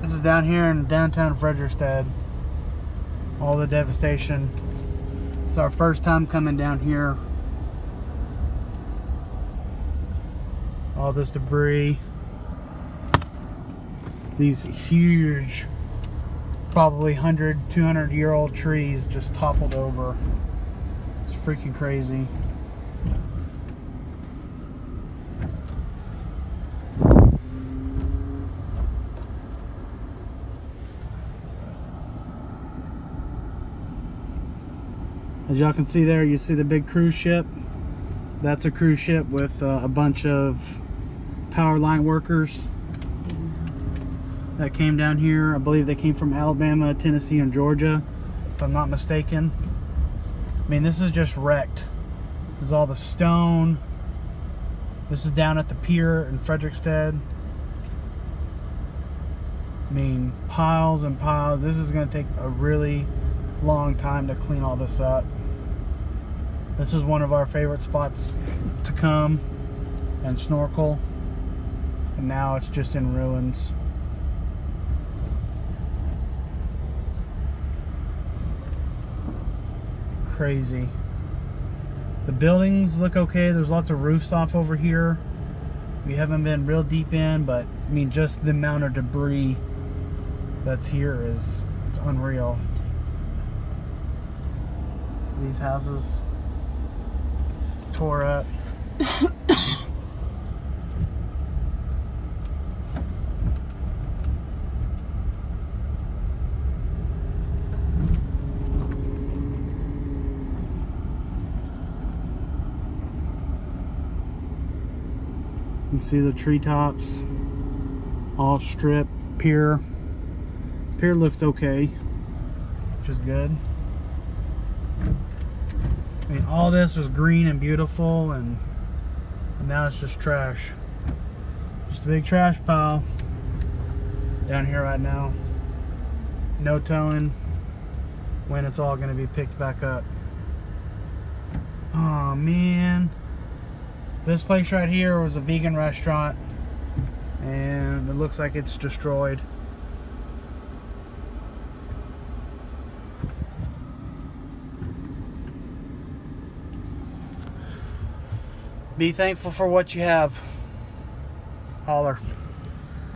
This is down here in downtown Fredericksted. All the devastation. It's our first time coming down here. All this debris. These huge, probably 100, 200-year-old trees just toppled over. It's freaking crazy. As y'all can see there, you see the big cruise ship. That's a cruise ship with a bunch of power line workers that came down here. I believe they came from Alabama, Tennessee, and Georgia, if I'm not mistaken. I mean, this is just wrecked. This is all the stone. This is down at the pier in Fredericksted. I mean, piles and piles. This is going to take a really long time to clean all this up. This is one of our favorite spots to come and snorkel, and now it's just in ruins. Crazy. The buildings look okay. There's lots of roofs off over here. We haven't been real deep in, but I mean, just the amount of debris that's here it's unreal. These houses tore up. You can see the treetops all stripped. Pier looks okay, which is good. I mean, all this was green and beautiful, and now it's just trash. Just a big trash pile down here right now. No telling when it's all going to be picked back up. Oh man. This place right here was a vegan restaurant, and it looks like it's destroyed. Be thankful for what you have. Holler.